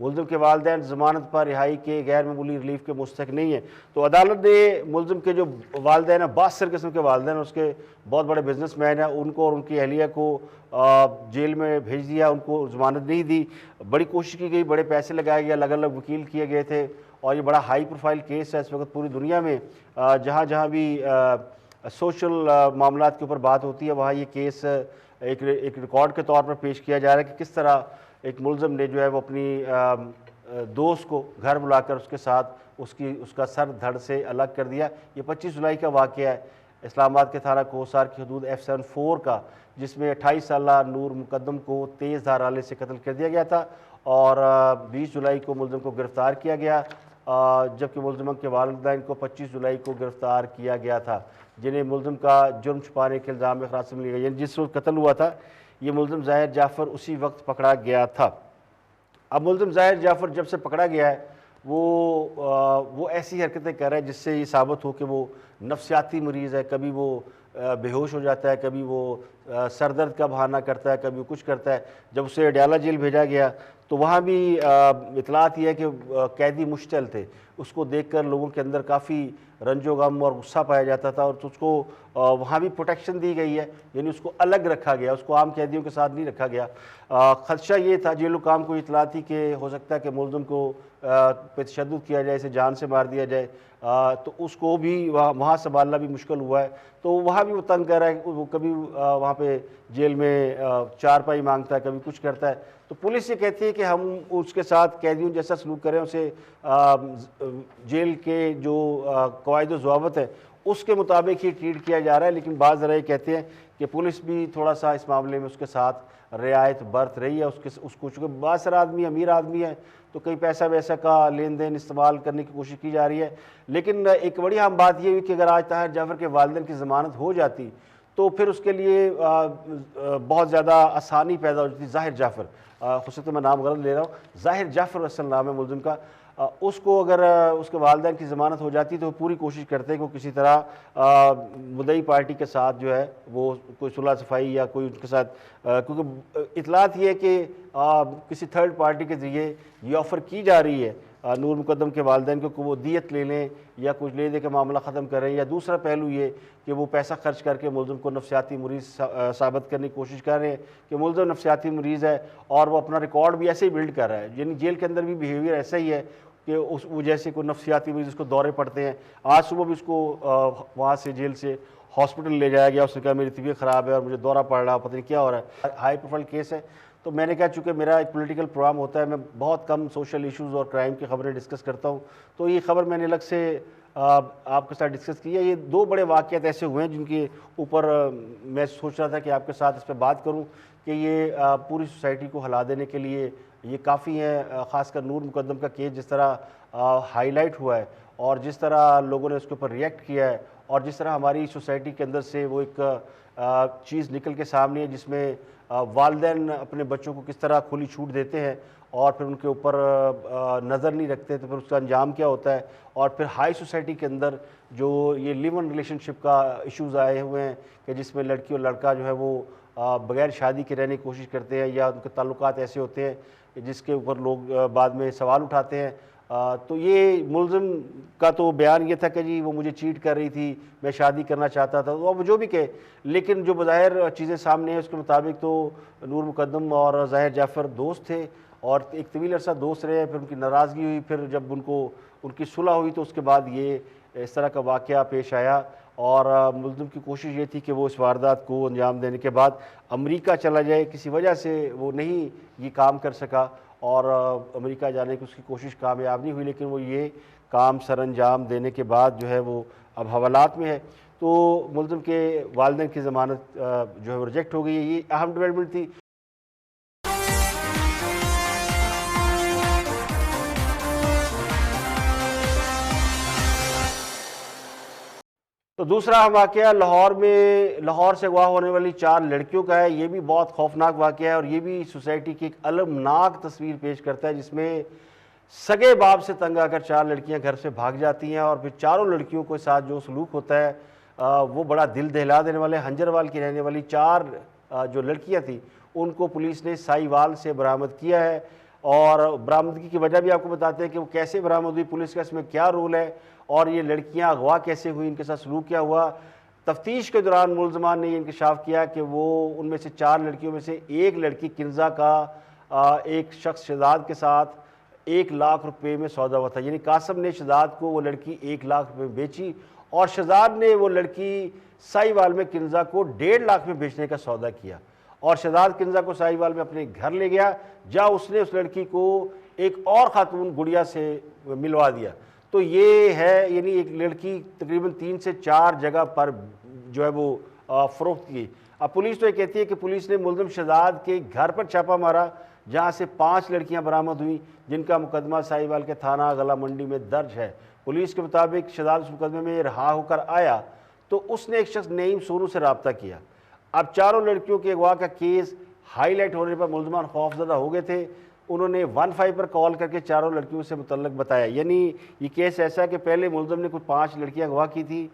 ملزم کے والدین ضمانت پر رہائی کے غیر معمولی ریلیف کے مستحق نہیں ہیں۔ تو عدالت نے ملزم کے جو والدین ہیں، 62 قسم کے والدین ہیں، اس کے بہت بڑے بزنس مین ہیں، ان کو اور ان کی اہلیہ کو جیل میں بھیج دیا، ان کو ضمانت نہیں دی۔ بڑی کوشش کی گئی، بڑے پیسے لگائے گئے، الگ الگ وکیل کیے گئے تھے، اور یہ بڑا ہائی پروفائل کیس ہے اس وقت پوری دنیا میں۔ جہاں جہاں بھی سوشل معاملات کے اوپر بات ہوتی ہے، وہاں یہ کیس ایک ریکارڈ کے طور پر پیش کیا جا رہا ہے کہ کس طرح ایک ملزم نے جو ہے وہ اپنی دوست کو گھر بلا کر اس کے ساتھ اس کا سر دھڑ سے الگ کر دیا۔ یہ 25 جولائی کا واقعہ ہے، اسلام آباد کے تھانہ کوسار کی حدود F74 کا، جس میں 28 سالہ نور مقدم کو تیز دھار آلے سے قتل کر دیا گیا تھا، اور 20 جولائی کو ملزم کو گرفتار کیا گیا، جبکہ ملزمہ کے والدین کو 25 جولائی کو گرفتار کیا گیا تھا، جنہیں ملزم کا جرم چھپانے کے الزام میں حراست میں لیا گیا۔ یعنی جس وقت قتل ہوا تھا یہ ملزم ظاہر جعفر اسی وقت پکڑا گیا تھا۔ اب ملزم ظاہر جعفر جب سے پکڑا گیا ہے وہ ایسی حرکتیں کر رہا ہے جس سے یہ ثابت ہو کہ وہ نفسیاتی مریض ہے۔ کبھی وہ بے ہوش ہو جاتا ہے، کبھی وہ سر درد کا بہانہ کرتا ہے، کبھی وہ کچھ کرتا ہے۔ جب اسے اڈیالہ جیل بھیجا گیا تو وہاں بھی اطلاعات یہ ہے کہ قیدی مشتعل تھے، اس کو دیکھ کر لوگوں کے اندر کافی رنج و غم اور غصہ پایا جاتا تھا، اور اس کو وہاں بھی پروٹیکشن دی گئی ہے، یعنی اس کو الگ رکھا گیا، اس کو عام قیدیوں کے ساتھ نہیں رکھا گیا۔ خدشہ یہ تھا، جیل حکام کو اطلاع تھی کہ ہو سکتا ہے کہ ملزم کو پہ تشدد کیا جائے، اسے جان سے مار دیا جائے، تو اس کو بھی وہاں سنبھالنا بھی مشکل ہوا ہے، تو وہاں بھی وہ تنگ کر رہا ہے۔ وہ کبھی وہاں پہ جیل میں چارپائی مانگتا ہے، کبھی کچھ کرتا ہے، تو پولیس یہ کہتی ہے کہ ہم اس کے ساتھ قیدیوں جیسا سلوک کریں، اسے جیل کے جو قواعد و ضوابط ہے اس کے مطابق ہی ٹریٹ کیا جا رہا ہے۔ لیکن بعض ذرائع کہتے ہیں کہ پولیس بھی تھوڑا سا اس معاملے میں اس کے ساتھ رعایت برت رہی ہے، اس کو چونکہ بعض سارا آدمی امیر آدمی ہے تو کئی پیسہ ویسا کا لین دین استعمال کرنے کی کوشش کی جا رہی ہے۔ لیکن ایک بڑی اہم بات یہ ہوئی کہ اگر آج طاہر جعفر کے والدین کی ضمانت ہو جاتی تو پھر اس کے لیے بہت زیادہ آسانی پیدا ہو جاتی۔ ظاہر جعفر، ہو سکتا ہے میں نام غلط لے رہا ہوں، ظاہر جعفر اصل نام ہے ملزم کا، اس کو اگر اس کے والدین کی ضمانت ہو جاتی تو وہ پوری کوشش کرتے کہ وہ کسی طرح مدعی پارٹی کے ساتھ جو ہے وہ کوئی صلح صفائی یا کوئی ان کے ساتھ، کیونکہ اطلاعات یہ ہے کہ کسی تھرڈ پارٹی کے ذریعے یہ آفر کی جا رہی ہے نور مقدم کے والدین کو کہ وہ دیت لے لیں یا کچھ لے دے کے معاملہ ختم کریں، یا دوسرا پہلو یہ کہ وہ پیسہ خرچ کر کے ملزم کو نفسیاتی مریض ثابت کرنے کی کوشش کر رہے ہیں کہ ملزم نفسیاتی مریض ہے، اور وہ اپنا ریکارڈ بھی ایسے ہی بلڈ کر رہا ہے، یعنی جیل کے اندر بھی بیہیویئر ایسا ہی ہے کہ وہ جیسے کوئی نفسیاتی مریض اس کو دورے پڑتے ہیں۔ آج صبح بھی اس کو وہاں سے جیل سے ہاسپٹل لے جایا گیا، اس نے کہا میری طبیعت خراب ہے اور مجھے دورہ پڑ رہا ہے، پتہ نہیں کیا ہو رہا ہے۔ ہائی پروفائل کیس ہے، تو میں نے کہا چونکہ میرا ایک پولیٹیکل پروگرام ہوتا ہے، میں بہت کم سوشل ایشوز اور کرائم کی خبریں ڈسکس کرتا ہوں، تو یہ خبر میں نے الگ سے آپ کے ساتھ ڈسکس کی ہے۔ یہ دو بڑے واقعات ایسے ہوئے ہیں جن کے اوپر میں سوچ رہا تھا کہ آپ کے ساتھ اس پہ بات کروں کہ یہ پوری سوسائٹی کو ہلا دینے کے لیے یہ کافی ہے، خاص کر نور مقدم کا کیس جس طرح ہائی لائٹ ہوا ہے اور جس طرح لوگوں نے اس کے اوپر ریئیکٹ کیا ہے، اور جس طرح ہماری سوسائٹی کے اندر سے وہ ایک چیز نکل کے سامنے ہے جس میں والدین اپنے بچوں کو کس طرح کھلی چھوٹ دیتے ہیں اور پھر ان کے اوپر نظر نہیں رکھتے، تو پھر اس کا انجام کیا ہوتا ہے، اور پھر ہائی سوسائٹی کے اندر جو یہ لیو ان ریلیشن شپ کا ایشوز آئے ہوئے ہیں کہ جس میں لڑکی اور لڑکا جو ہے وہ بغیر شادی کے رہنے کی کوشش کرتے ہیں، یا ان کے تعلقات ایسے ہوتے ہیں جس کے اوپر لوگ بعد میں سوال اٹھاتے ہیں۔ تو یہ ملزم کا تو بیان یہ تھا کہ جی وہ مجھے چیٹ کر رہی تھی، میں شادی کرنا چاہتا تھا، وہ جو بھی کہے، لیکن جو بظاہر چیزیں سامنے ہیں اس کے مطابق تو نور مقدم اور ظاہر جعفر دوست تھے اور ایک طویل عرصہ دوست رہے، پھر ان کی ناراضگی ہوئی، پھر جب ان کی صلح ہوئی تو اس کے بعد یہ اس طرح کا واقعہ پیش آیا، اور ملزم کی کوشش یہ تھی کہ وہ اس واردات کو انجام دینے کے بعد امریکہ چلا جائے، کسی وجہ سے وہ نہیں یہ کام کر سکا اور امریکہ جانے کی اس کی کوشش کامیاب نہیں ہوئی، لیکن وہ یہ کام سر انجام دینے کے بعد جو ہے وہ اب حوالات میں ہے۔ تو ملزم کے والدین کی ضمانت جو ہے وہ ریجیکٹ ہو گئی ہے، یہ اہم ڈیولپمنٹ تھی۔ تو دوسرا واقعہ لاہور سے اغوا ہونے والی 4 لڑکیوں کا ہے۔ یہ بھی بہت خوفناک واقعہ ہے اور یہ بھی سوسائٹی کی ایک المناک تصویر پیش کرتا ہے، جس میں سگے باپ سے تنگ آ کر 4 لڑکیاں گھر سے بھاگ جاتی ہیں، اور پھر چاروں لڑکیوں کے ساتھ جو سلوک ہوتا ہے وہ بڑا دل دہلا دینے والے۔ ہنجروال کی رہنے والی 4 جو لڑکیاں تھیں ان کو پولیس نے سائی وال سے برآمد کیا ہے۔ اور برآمدگی کی وجہ بھی آپ کو بتاتے ہیں کہ وہ کیسے برآمد ہوئی، پولیس کا اس میں کیا رول ہے، اور یہ لڑکیاں اغوا کیسے ہوئی، ان کے ساتھ سلوک کیا ہوا۔ تفتیش کے دوران ملزمان نے یہ انکشاف کیا کہ وہ ان میں سے 4 لڑکیوں میں سے ایک لڑکی کنزا کا ایک شخص شہزاد کے ساتھ 1 لاکھ روپے میں سودا ہوا تھا، یعنی قاسم نے شہزاد کو وہ لڑکی 1 لاکھ روپے میں بیچی، اور شہزاد نے وہ لڑکی سائی وال میں کنزا کو 1.5 لاکھ میں بیچنے کا سودا کیا، اور شہزاد کنزا کو سائی وال میں اپنے گھر لے گیا، جہاں اس نے اس لڑکی کو ایک اور خاتون گڑیا سے ملوا دیا۔ تو یہ ہے یعنی ایک لڑکی تقریباً 3 سے 4 جگہ پر جو ہے وہ فروخت کی۔ اب پولیس تو یہ کہتی ہے کہ پولیس نے ملزم شہزاد کے گھر پر چھاپا مارا، جہاں سے 5 لڑکیاں برآمد ہوئیں، جن کا مقدمہ سائی وال کے تھانہ غلہ منڈی میں درج ہے۔ پولیس کے مطابق شہزاد اس مقدمے میں رہا ہو کر آیا تو اس نے ایک شخص نعیم سونو سے رابطہ کیا۔ اب چاروں لڑکیوں کے اغوا کا کیس ہائی لائٹ ہونے پر ملزمان خوفزدہ ہو گئے تھے۔ انہوں نے 15 پر کال کر کے چاروں لڑکیوں سے متعلق بتایا، یعنی یہ کیس ایسا ہے کہ پہلے ملزم نے کوئی 5 لڑکیاں اغوا کی تھی،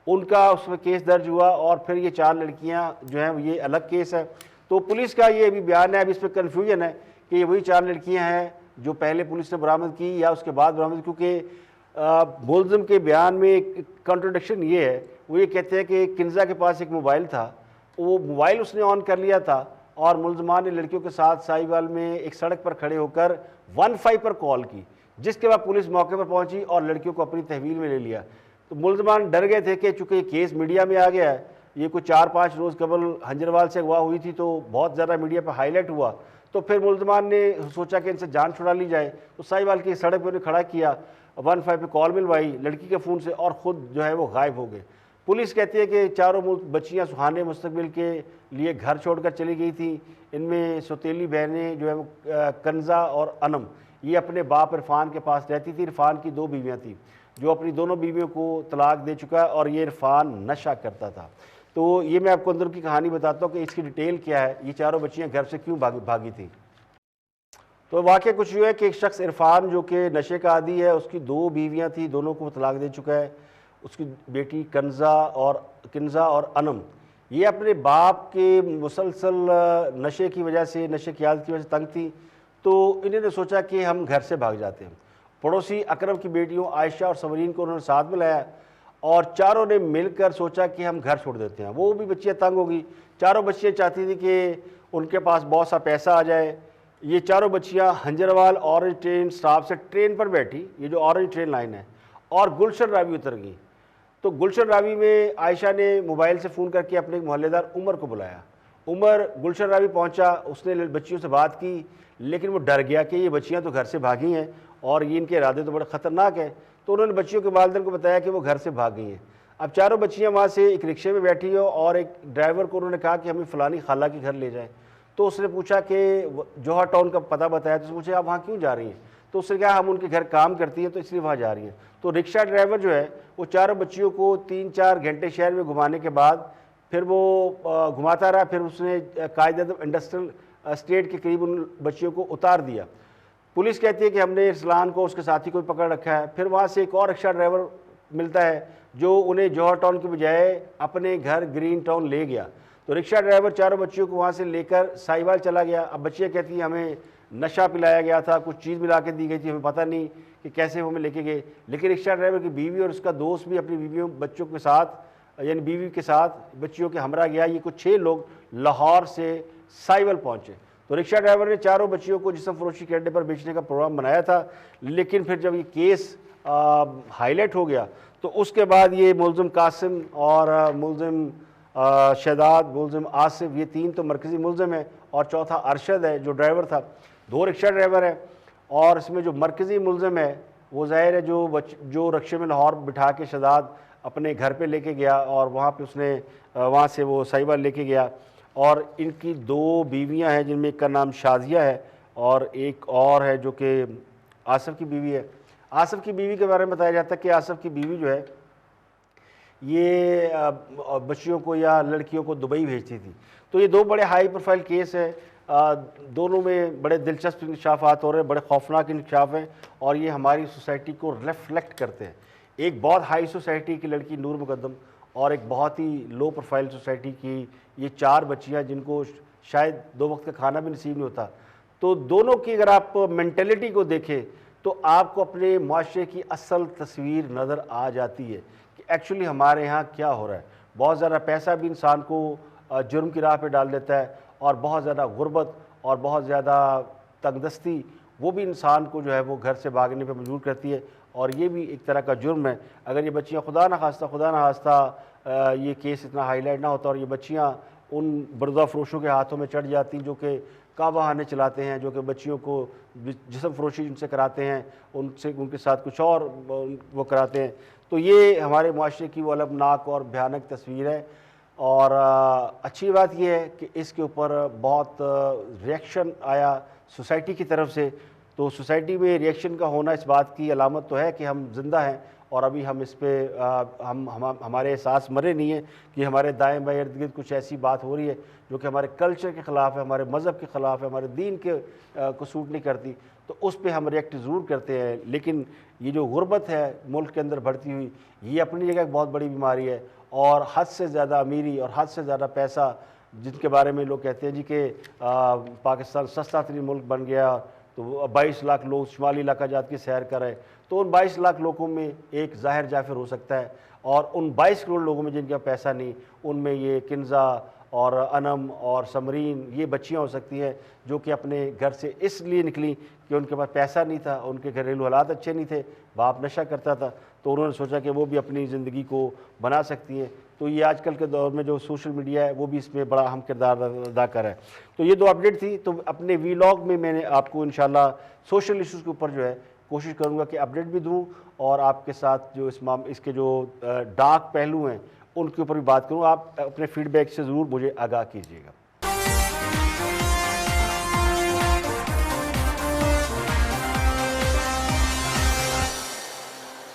ان کا اس میں کیس درج ہوا، اور پھر یہ 4 لڑکیاں جو ہیں یہ الگ کیس ہے۔ تو پولیس کا یہ بھی بیان ہے، اب اس پہ کنفیوژن ہے کہ یہ وہی 4 لڑکیاں ہیں جو پہلے پولیس نے برآمد کی یا اس کے بعد برآمد، کیونکہ ملزم کے بیان میں ایک کنٹراڈکشن یہ ہے، وہ یہ کہتے ہیں کہ کنزا کے پاس ایک موبائل تھا، وہ موبائل اس نے آن کر لیا تھا، اور ملزمان نے لڑکیوں کے ساتھ سائی وال میں ایک سڑک پر کھڑے ہو کر 15 پر کال کی، جس کے بعد پولیس موقع پر پہنچی اور لڑکیوں کو اپنی تحویل میں لے لیا۔ تو ملزمان ڈر گئے تھے کہ چونکہ یہ کیس میڈیا میں آ گیا ہے، یہ کوئی 4-5 روز قبل ہنجروال سے اغوا ہوئی تھی تو بہت زیادہ میڈیا پہ ہائی لائٹ ہوا، تو پھر ملزمان نے سوچا کہ ان سے جان چھڑا لی جائے، تو سائی وال کی سڑک پہ انہیں کھڑا کیا، 15 پہ کال ملوائی لڑکی کے فون سے، اور خود جو ہے وہ غائب ہو گئے۔ پولیس کہتی ہے کہ چاروں بچیاں سہانے مستقبل کے لیے گھر چھوڑ کر چلی گئی تھیں۔ ان میں سوتیلی بہنیں جو ہے وہ کنزا اور انم، یہ اپنے باپ عرفان کے پاس رہتی تھی۔ عرفان کی 2 بیویاں تھیں، جو اپنی دونوں بیویوں کو طلاق دے چکا ہے، اور یہ عرفان نشہ کرتا تھا۔ تو یہ میں آپ کو اندر کی کہانی بتاتا ہوں کہ اس کی ڈیٹیل کیا ہے، یہ چاروں بچیاں گھر سے کیوں بھاگی تھیں۔ تو واقعہ کچھ یہ ہے کہ ایک شخص عرفان جو کہ نشے کا عادی ہے، اس کی 2 بیویاں تھیں، دونوں کو طلاق دے چکا ہے۔ اس کی بیٹی کنزا اور انم، یہ اپنے باپ کے مسلسل نشے کی وجہ سے، نشے کی عادت کی وجہ سے تنگ تھی، تو انہوں نے سوچا کہ ہم گھر سے بھاگ جاتے ہیں۔ پڑوسی اکرم کی بیٹیوں عائشہ اور سمرین کو انہوں نے ساتھ ملایا، اور چاروں نے مل کر سوچا کہ ہم گھر چھوڑ دیتے ہیں۔ وہ بھی بچیاں تنگ ہو گئی، چاروں بچیاں چاہتی تھیں کہ ان کے پاس بہت سا پیسہ آ جائے۔ یہ چاروں بچیاں ہنجروال اورنج ٹرین سٹاپ سے ٹرین پر بیٹھی، یہ جو اورنج ٹرین لائن ہے، اور گلشن راوی اتر گئی۔ تو گلشن راوی میں عائشہ نے موبائل سے فون کر کے اپنے محلے دار عمر کو بلایا۔ عمر گلشن راوی پہنچا، اس نے بچیوں سے بات کی، لیکن وہ ڈر گیا کہ یہ بچیاں تو گھر سے بھاگی ہیں اور یہ ان کے ارادے تو بڑے خطرناک ہیں، تو انہوں نے بچیوں کے والدین کو بتایا کہ وہ گھر سے بھاگ گئی ہیں۔ اب چاروں بچیاں وہاں سے ایک رکشے میں بیٹھی ہو، اور ایک ڈرائیور کو انہوں نے کہا کہ ہمیں فلانی خالہ کے گھر لے جائیں۔ تو اس نے پوچھا کہ جوہر ٹاؤن کا پتہ بتایا، تو اس نے پوچھا آپ وہاں کیوں جا رہی ہیں؟ تو اس نے کہا ہم ان کے گھر کام کرتی ہیں تو اس لیے وہاں جا رہی ہیں۔ تو رکشہ ڈرائیور جو ہے وہ چاروں بچیوں کو 3-4 گھنٹے شہر میں گھمانے کے بعد پھر وہ گھماتا رہا، پھر اس نے قائد اعظم انڈسٹریل اسٹیٹ کے قریب ان بچیوں کو اتار دیا۔ پولیس کہتی ہے کہ ہم نے ارسلان کو اس کے ساتھی کو پکڑ رکھا ہے۔ پھر وہاں سے ایک اور رکشہ ڈرائیور ملتا ہے جو انہیں جوہر ٹاؤن کے بجائے اپنے گھر گرین ٹاؤن لے گیا۔ تو رکشہ ڈرائیور چاروں بچیوں کو وہاں سے لے کر سائی وال چلا گیا۔ اب بچیاں کہتی ہیں ہمیں نشہ پلایا گیا تھا، کچھ چیز ملا کے دی گئی تھی، ہمیں پتہ نہیں کہ کیسے وہ ہمیں لے کے گئے۔ لیکن رکشہ ڈرائیور کی بیوی اور اس کا دوست بھی اپنی بیویوں بچوں کے ساتھ، یعنی بیوی کے ساتھ بچیوں کے ہمراہ گیا۔ یہ کچھ 6 لوگ لاہور سے سائی وال پہنچے۔ تو رکشہ ڈرائیور نے چاروں بچیوں کو جسم فروشی کے اڈے پر بیچنے کا پروگرام بنایا تھا، لیکن پھر جب یہ کیس ہائی لائٹ ہو گیا تو اس کے بعد یہ ملزم قاسم اور ملزم شہزاد، ملزم آصف، یہ 3 تو مرکزی ملزم ہیں، اور چوتھا ارشد ہے جو ڈرائیور تھا، 2 رکشہ ڈرائیور ہیں۔ اور اس میں جو مرکزی ملزم ہے وہ ظاہر ہے جو رکشے میں لاہور بٹھا کے شہزاد اپنے گھر پہ لے کے گیا، اور وہاں پہ اس نے وہاں سے وہ سائی وال لے کے گیا۔ اور ان کی 2 بیویاں ہیں، جن میں ایک کا نام شازیہ ہے اور ایک اور ہے جو کہ آصف کی بیوی ہے۔ آصف کی بیوی کے بارے میں بتایا جاتا ہے کہ آصف کی بیوی جو ہے یہ بچیوں کو یا لڑکیوں کو دبئی بھیجتی تھی۔ تو یہ 2 بڑے ہائی پروفائل کیس ہیں، دونوں میں بڑے دلچسپ انکشافات ہو رہے ہیں، بڑے خوفناک انکشاف ہیں، اور یہ ہماری سوسائٹی کو ریفلیکٹ کرتے ہیں۔ ایک بہت ہائی سوسائٹی کی لڑکی نور مقدم، اور ایک بہت ہی لو پروفائل سوسائٹی کی یہ 4 بچیاں جن کو شاید 2 وقت کا کھانا بھی نصیب نہیں ہوتا۔ تو دونوں کی اگر آپ مینٹلٹی کو دیکھیں تو آپ کو اپنے معاشرے کی اصل تصویر نظر آ جاتی ہے کہ ایکچولی ہمارے ہاں کیا ہو رہا ہے. بہت زیادہ پیسہ بھی انسان کو جرم کی راہ پہ ڈال دیتا ہے, اور بہت زیادہ غربت اور بہت زیادہ تنگ دستی وہ بھی انسان کو جو ہے وہ گھر سے بھاگنے پہ مجبور کرتی ہے, اور یہ بھی ایک طرح کا جرم ہے. اگر یہ بچیاں خدا نہ خواستہ یہ کیس اتنا ہائی لائٹ نہ ہوتا اور یہ بچیاں ان بردہ فروشوں کے ہاتھوں میں چڑھ جاتی جو کہ کا بہانے چلاتے ہیں, جو کہ بچیوں کو جسم فروشی ان سے کراتے ہیں, ان کے ساتھ کچھ اور وہ کراتے ہیں, تو یہ ہمارے معاشرے کی وہ المناک اور بھیانک تصویر ہے. اور اچھی بات یہ ہے کہ اس کے اوپر بہت ریئیکشن آیا سوسائٹی کی طرف سے. تو سوسائٹی میں ریئیکشن کا ہونا اس بات کی علامت تو ہے کہ ہم زندہ ہیں, اور ابھی ہم اس پہ ہمارے احساس مرے نہیں ہیں کہ ہمارے دائیں بائیں ارد گرد کچھ ایسی بات ہو رہی ہے جو کہ ہمارے کلچر کے خلاف ہے, ہمارے مذہب کے خلاف ہے, ہمارے دین کے کو سوٹ نہیں کرتی, تو اس پہ ہم ریئیکٹ ضرور کرتے ہیں. لیکن یہ جو غربت ہے ملک کے اندر بڑھتی ہوئی, یہ اپنی جگہ ایک بہت بڑی بیماری ہے, اور حد سے زیادہ امیری اور حد سے زیادہ پیسہ, جن کے بارے میں لوگ کہتے ہیں جی کہ پاکستان سستا ترین ملک بن گیا, تو 22 لاکھ لوگ شمالی علاقہ جات کی سیر کر رہے, تو ان 22 لاکھ لوگوں میں ایک ظاہر جعفر ہو سکتا ہے, اور ان 22 کروڑ لوگوں میں جن کا پیسہ نہیں, ان میں یہ کنزا اور انم اور سمرین یہ بچیاں ہو سکتی ہیں جو کہ اپنے گھر سے اس لیے نکلیں کہ ان کے پاس پیسہ نہیں تھا, ان کے گھریلو حالات اچھے نہیں تھے, باپ نشہ کرتا تھا, تو انہوں نے سوچا کہ وہ بھی اپنی زندگی کو بنا سکتی ہیں. تو یہ آج کل کے دور میں جو سوشل میڈیا ہے وہ بھی اس میں بڑا اہم کردار ادا کر رہا ہے. تو یہ 2 اپڈیٹ تھی. تو اپنے ویلاگ میں نے آپ کو انشاءاللہ سوشل ایشوز کے اوپر جو ہے کوشش کروں گا کہ اپڈیٹ بھی دوں, اور آپ کے ساتھ جو اس کے جو ڈارک پہلو ہیں ان کے اوپر بھی بات کروں. آپ اپنے فیڈ بیک سے ضرور مجھے آگاہ کیجیے گا.